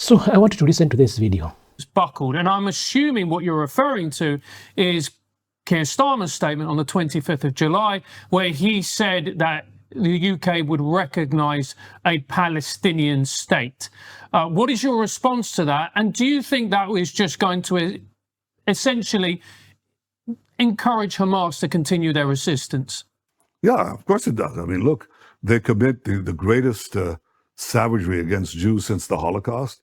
So I wanted to listen to this video. It's buckled, and I'm assuming what you're referring to is Keir Starmer's statement on the 25th of July, where he said that the UK would recognise a Palestinian state. What is your response to that? And do you think that is just going to essentially encourage Hamas to continue their resistance? Yeah, of course it does. I mean, look, they commit the greatest savagery against Jews since the Holocaust.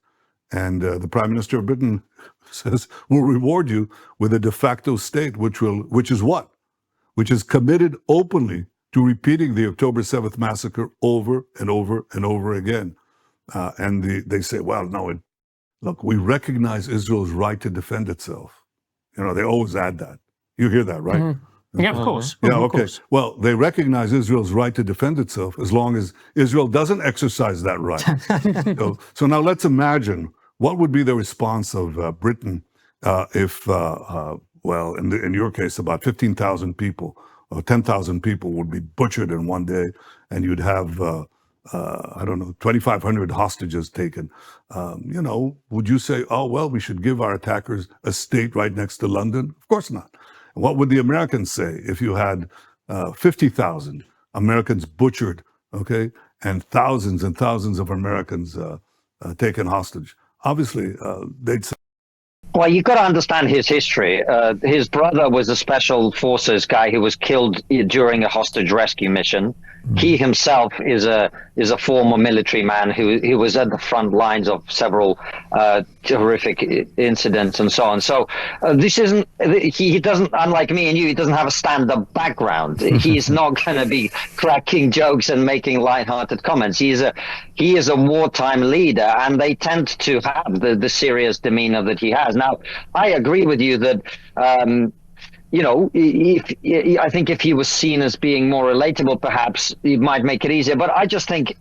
And the Prime Minister of Britain says, we'll reward you with a de facto state, which is what? Which is committed openly to repeating the October 7th massacre over and over and over again. And they say, well, no, look, we recognize Israel's right to defend itself. You know, they always add that. You hear that, right? Mm-hmm. Yeah, of course. Yeah, of okay. Course. Well, they recognize Israel's right to defend itself as long as Israel doesn't exercise that right. So now let's imagine what would be the response of Britain if, well, in your case, about 15,000 people or 10,000 people would be butchered in one day, and you'd have, I don't know, 2,500 hostages taken. You know, would you say, oh, well, we should give our attackers a state right next to London? Of course not. What would the Americans say if you had 50,000 Americans butchered, okay, and thousands of Americans taken hostage? Obviously, they'd say. Well, you've got to understand his history. His brother was a special forces guy who was killed during a hostage rescue mission. He himself is a former military man who was at the front lines of several horrific incidents and so on. So this isn't, he doesn't, unlike me and you, he doesn't have a stand-up background. He's not going to be cracking jokes and making lighthearted comments. He is a wartime leader, and they tend to have the serious demeanor that he has. Now, I agree with you that you know, I think if he was seen as being more relatable, perhaps it might make it easier. But I just think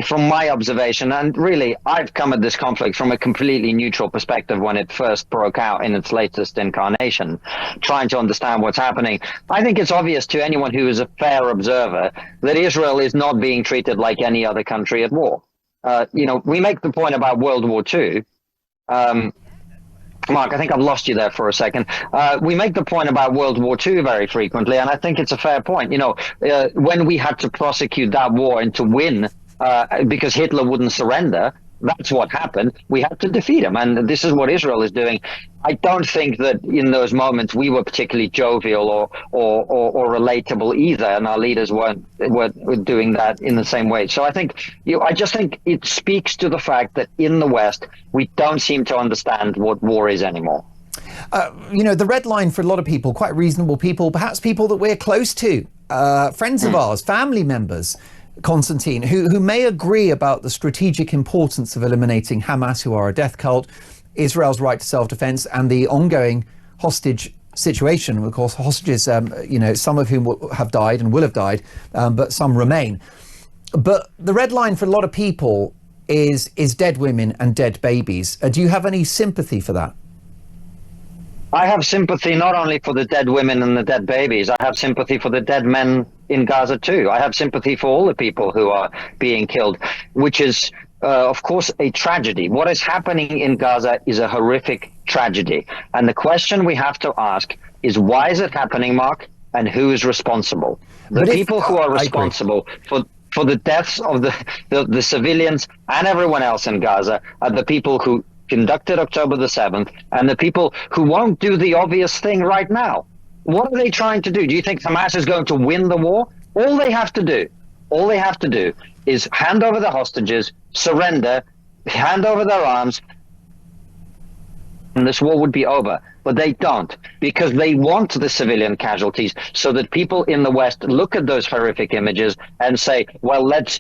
from my observation, and really, I've come at this conflict from a completely neutral perspective when it first broke out in its latest incarnation, trying to understand what's happening. I think it's obvious to anyone who is a fair observer that Israel is not being treated like any other country at war. You know, we make the point about World War II. Mark, I think I've lost you there for a second. We make the point about World War II very frequently, and I think it's a fair point. You know, when we had to prosecute that war and to win because Hitler wouldn't surrender, that's what happened. We had to defeat him, and this is what Israel is doing. I don't think that in those moments we were particularly jovial or relatable either, and our leaders weren't doing that in the same way. So I think I just think it speaks to the fact that in the West we don't seem to understand what war is anymore. You know, the red line for a lot of people, quite reasonable people, perhaps people that we're close to, friends of ours, family members, Konstantin, who may agree about the strategic importance of eliminating Hamas, who are a death cult, Israel's right to self-defense, and the ongoing hostage situation. Of course, hostages, you know, some of whom have died and will have died, but some remain. But the red line for a lot of people is dead women and dead babies. Do you have any sympathy for that? I have sympathy not only for the dead women and the dead babies. I have sympathy for the dead men in Gaza too. I have sympathy for all the people who are being killed, which is, of course, a tragedy. What is happening in Gaza is a horrific tragedy. And the question we have to ask is, why is it happening, Mark? And who is responsible? The people who are responsible for the deaths of the civilians and everyone else in Gaza are the people who conducted October the 7th, and the people who won't do the obvious thing right now. What are they trying to do? Do you think Hamas is going to win the war? All they have to do is hand over the hostages, surrender, hand over their arms, and this war would be over. But they don't, because they want the civilian casualties so that people in the West look at those horrific images and say, well, let's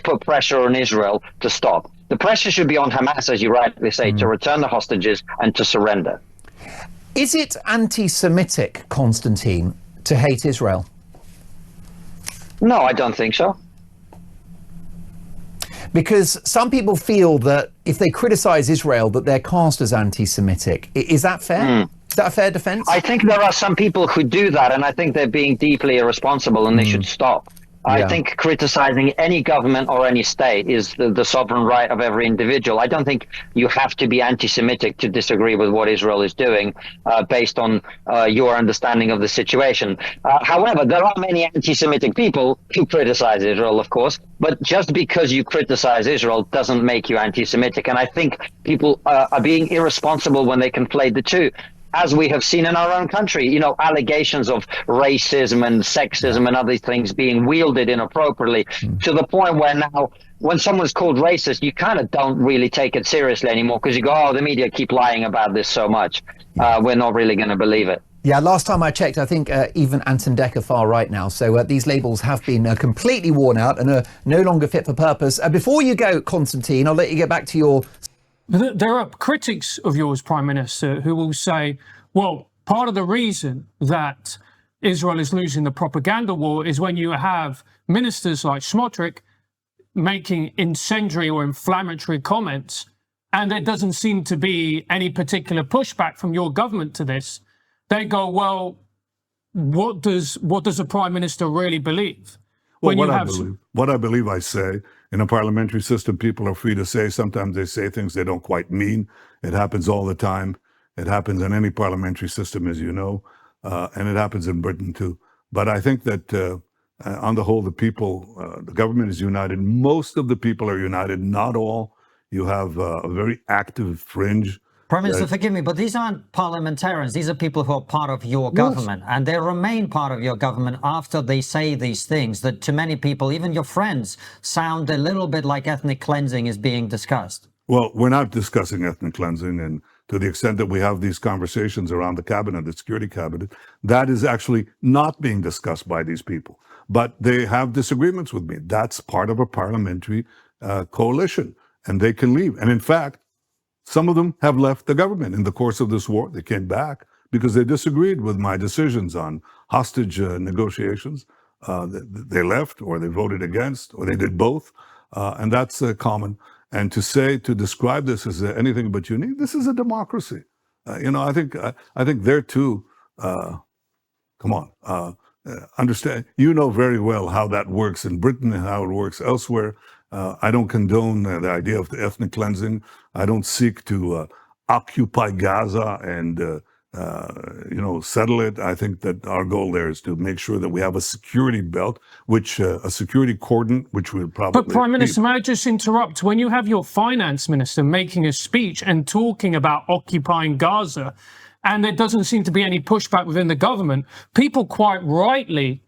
put pressure on Israel to stop. The pressure should be on Hamas, as you rightly say, to return the hostages and to surrender. Is it anti-Semitic, Konstantin, to hate Israel? No, I don't think so. Because some people feel that if they criticize Israel, that they're cast as anti-Semitic. Is that fair? Is that a fair defense? I think there are some people who do that, and I think they're being deeply irresponsible, and they should stop. I Yeah. think criticizing any government or any state is the sovereign right of every individual. I don't think you have to be anti-Semitic to disagree with what Israel is doing based on your understanding of the situation. However, there are many anti-Semitic people who criticize Israel, of course, but just because you criticize Israel doesn't make you anti-Semitic. And I think people are being irresponsible when they conflate the two, as we have seen in our own country, allegations of racism and sexism and other things being wielded inappropriately to the point where now when someone's called racist, you kind of don't really take it seriously anymore because you go, oh, the media keep lying about this so much. We're not really going to believe it. Yeah, last time I checked, I think even Anton Decker far right now. So these labels have been completely worn out and are no longer fit for purpose. Before you go, Konstantin, I'll let you get back to your... There are critics of yours, Prime Minister, who will say, well, part of the reason that Israel is losing the propaganda war is when you have ministers like Smotrich making incendiary or inflammatory comments, and there doesn't seem to be any particular pushback from your government to this. They go, well, what does a Prime Minister really believe? Well, what I believe I say. In a parliamentary system, people are free to say. Sometimes they say things they don't quite mean. It happens all the time. It happens in any parliamentary system, as you know, and it happens in Britain too. But I think that on the whole, the government is united. Most of the people are united, not all. You have a very active fringe. Prime Minister, forgive me, but these aren't parliamentarians. These are people who are part of your government, and they remain part of your government after they say these things that to many people, even your friends, sound a little bit like ethnic cleansing is being discussed. Well, we're not discussing ethnic cleansing, and to the extent that we have these conversations around the cabinet, the security cabinet, that is actually not being discussed by these people. But they have disagreements with me. That's part of a parliamentary coalition, and they can leave. And in fact, some of them have left the government in the course of this war. They came back because they disagreed with my decisions on hostage negotiations. They left, or they voted against, or they did both. And that's common. And to describe this as anything but unique, this is a democracy. I think there too, come on, understand, very well how that works in Britain and how it works elsewhere. I don't condone the idea of the ethnic cleansing. I don't seek to occupy Gaza and, settle it. I think that our goal there is to make sure that we have a security belt, a security cordon, which will probably... But Prime Minister, may I just interrupt? When you have your finance minister making a speech and talking about occupying Gaza, and there doesn't seem to be any pushback within the government, people quite rightly,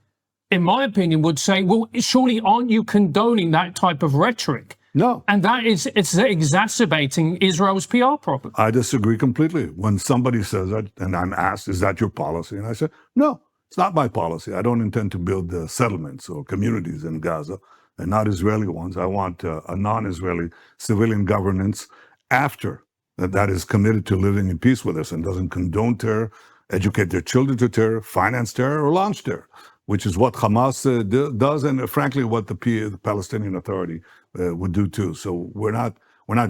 in my opinion, would say, well, surely aren't you condoning that type of rhetoric? No. And it's exacerbating Israel's PR problem. I disagree completely. When somebody says that, and I'm asked, is that your policy? And I say, no, it's not my policy. I don't intend to build settlements or communities in Gaza, and not Israeli ones. I want a non-Israeli civilian governance after that is committed to living in peace with us and doesn't condone terror, educate their children to terror, finance terror, or launch terror, which is what Hamas does, and frankly, what the Palestinian Authority would do too. So we're not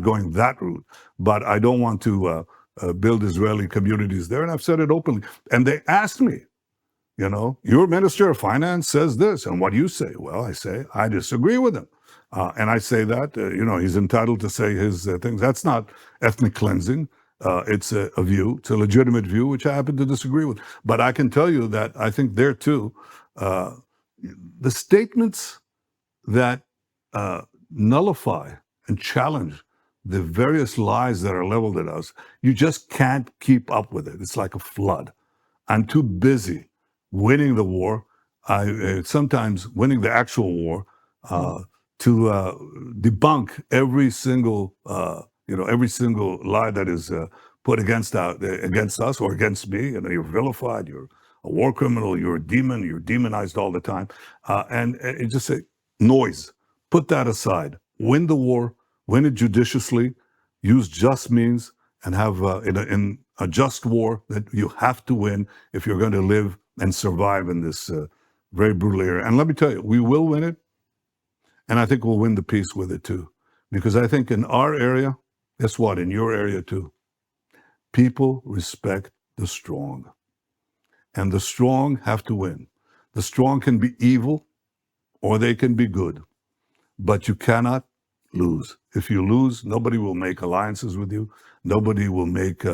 going that route. But I don't want to build Israeli communities there, and I've said it openly. And they asked me, your Minister of Finance says this, and what do you say? Well, I say I disagree with him, and I say that he's entitled to say his things. That's not ethnic cleansing. It's a view. It's a legitimate view, which I happen to disagree with. But I can tell you that I think there too, the statements that nullify and challenge the various lies that are leveled at us, you just can't keep up with it. It's like a flood. I'm too busy winning the war, sometimes winning the actual war, to debunk every single lie that is put against us or against me. You're vilified. You're a war criminal. You're a demon. You're demonized all the time. And it just say noise. Put that aside. Win the war. Win it judiciously. Use just means, and have in a just war that you have to win if you're going to live and survive in this very brutal area. And let me tell you, we will win it. And I think we'll win the peace with it too. Because I think in our area, guess what? In your area too, people respect the strong. And the strong have to win. The strong can be evil, or they can be good. But you cannot lose. If you lose, nobody will make alliances with you. Nobody will make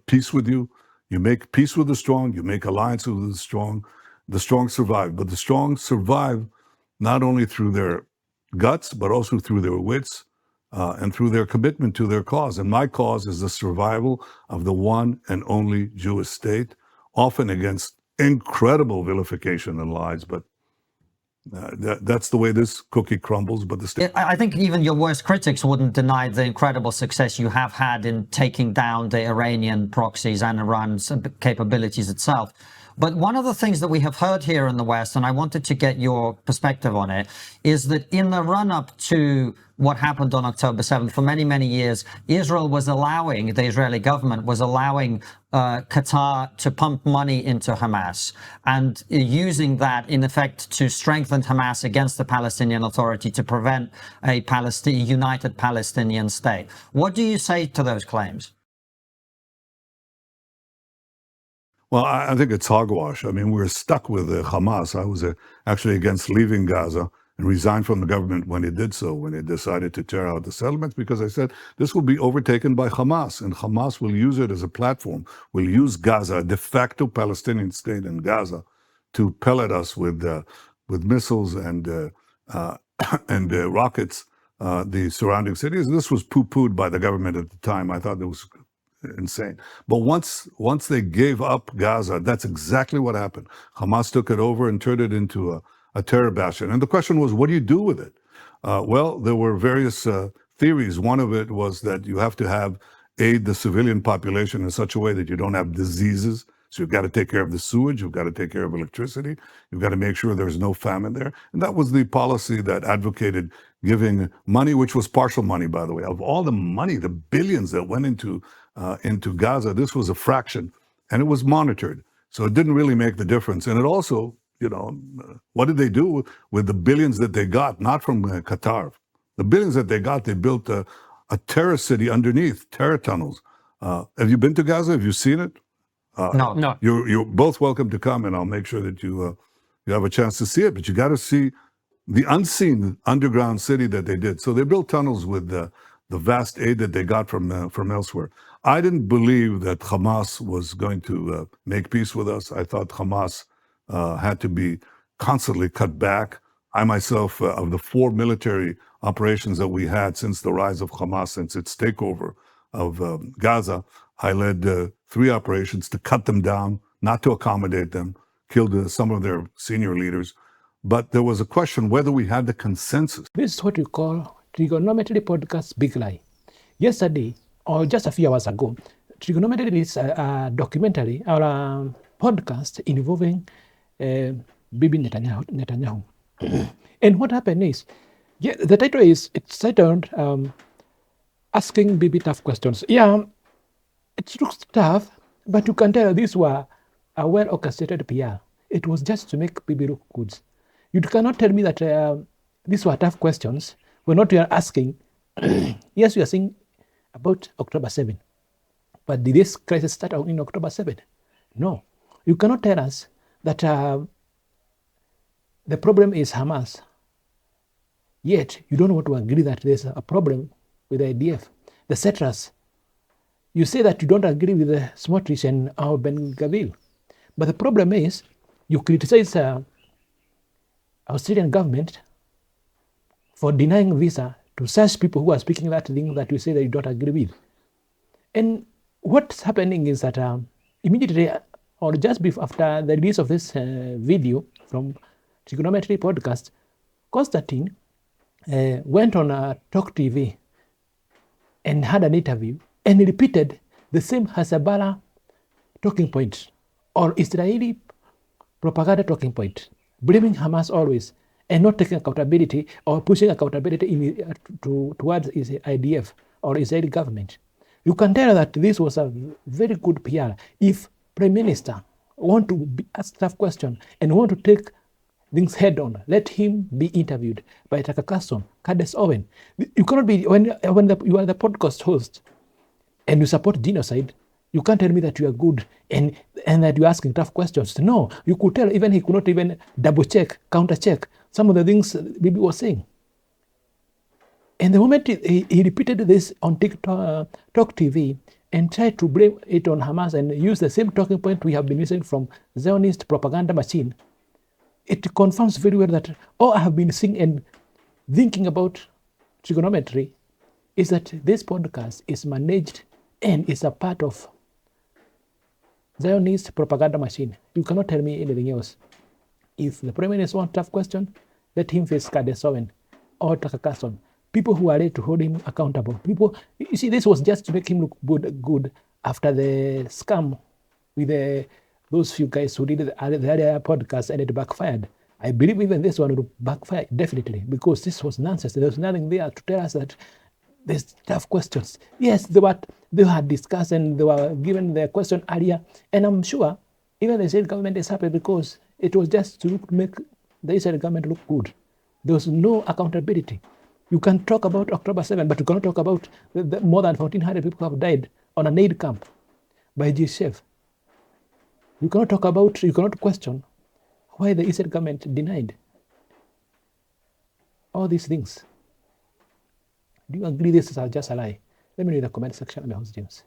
peace with you. You make peace with the strong. You make alliances with the strong. The strong survive, but the strong survive not only through their guts, but also through their wits and through their commitment to their cause. And my cause is the survival of the one and only Jewish state, often against incredible vilification and lies, but that's the way this cookie crumbles. But the state. I think even your worst critics wouldn't deny the incredible success you have had in taking down the Iranian proxies and Iran's capabilities itself. But one of the things that we have heard here in the West, and I wanted to get your perspective on it, is that in the run-up to what happened on October 7th, for many, many years, Israel was allowing, the Israeli government was allowing Qatar to pump money into Hamas and using that, in effect, to strengthen Hamas against the Palestinian Authority to prevent a united Palestinian state. What do you say to those claims? Well, I think it's hogwash. I mean, we're stuck with Hamas. I was actually against leaving Gaza and resigned from the government when it did so, when it decided to tear out the settlements, because I said this will be overtaken by Hamas, and Hamas will use it as a platform, will use Gaza, a de facto Palestinian state in Gaza, to pellet us with missiles and rockets, the surrounding cities. This was poo-pooed by the government at the time. I thought it was insane. But once they gave up Gaza, that's exactly what happened. Hamas took it over and turned it into a terror bastion. And the question was, what do you do with it? Well, there were various theories. One of it was that you have to aid the civilian population in such a way that you don't have diseases. So you've got to take care of the sewage, you've got to take care of electricity, you've got to make sure there's no famine there. And that was the policy that advocated giving money, which was partial money, by the way. Of all the money, the billions that went into Gaza, this was a fraction, and it was monitored. So it didn't really make the difference. And it also, what did they do with the billions that they got? Not from Qatar. The billions that they got, they built a terror city underneath, terror tunnels. Have you been to Gaza? Have you seen it? No. You're both welcome to come, and I'll make sure that you have a chance to see it. But you got to see the unseen underground city that they did. So they built tunnels with the vast aid that they got from elsewhere. I didn't believe that Hamas was going to make peace with us. I thought Hamas had to be constantly cut back. I myself, of the 4 military operations that we had since the rise of Hamas, since its takeover of Gaza, I led 3 operations to cut them down, not to accommodate them, killed some of their senior leaders. But there was a question whether we had the consensus. This is what we call Trigonometry Podcast Big Lie. Yesterday, or just a few hours ago, Trigonometry is a documentary or a podcast involving Bibi Netanyahu. And what happened is, the title is, it's titled Asking Bibi Tough Questions. Yeah, it looks tough, but you can tell these were a well-orchestrated PR. It was just to make Bibi look good. You cannot tell me that these were tough questions. We're not asking. Yes, we are saying about October 7. But did this crisis start in October 7? No. You cannot tell us that the problem is Hamas. Yet, you don't want to agree that there's a problem with the IDF. The settlers. You say that you don't agree with the Smotrich and Ben Gavil. But the problem is, you criticize Australian government for denying visa to such people who are speaking that thing that you say that you don't agree with. And what's happening is that immediately or just before after the release of this video from Trigonometry Podcast, Konstantin went on Talk TV and had an interview and repeated the same Hezbollah talking point or Israeli propaganda talking point, blaming Hamas always and not taking accountability or pushing accountability towards IDF or Israeli government. You can tell that this was a very good PR. If Prime Minister want to ask tough question and want to take things head on, let him be interviewed by Tucker Carlson, Candace Owen. You cannot be, when you are the podcast host and you support genocide, You can't tell me that you are good and that you're asking tough questions. No, you could tell. Even he could not even double check, counter check some of the things Bibi was saying. And the moment he repeated this on TikTok, Talk TV, and tried to blame it on Hamas and use the same talking point we have been using from Zionist propaganda machine, it confirms very well that all I have been seeing and thinking about trigonometry is that this podcast is managed and is a part of Zionist propaganda machine. You cannot tell me anything else. If the Prime Minister wants a tough question, let him face Kadesowen or Tucker Carlson. People who are ready to hold him accountable. People, you see, this was just to make him look good after the scam with those few guys who did the earlier podcast and it backfired. I believe even this one will backfire definitely, because this was nonsense. There was nothing there to tell us that there's tough questions. Yes, they had discussed and they were given the question earlier, and I'm sure even the Israel government is happy because it was just to make the Israel government look good. There was no accountability. You can talk about October 7, but you cannot talk about the more than 1,400 people who have died on an aid camp by GSF. You cannot question why the Israel government denied all these things. Do you agree this is just a lie? Let me know in the comment section. I'm your host, James.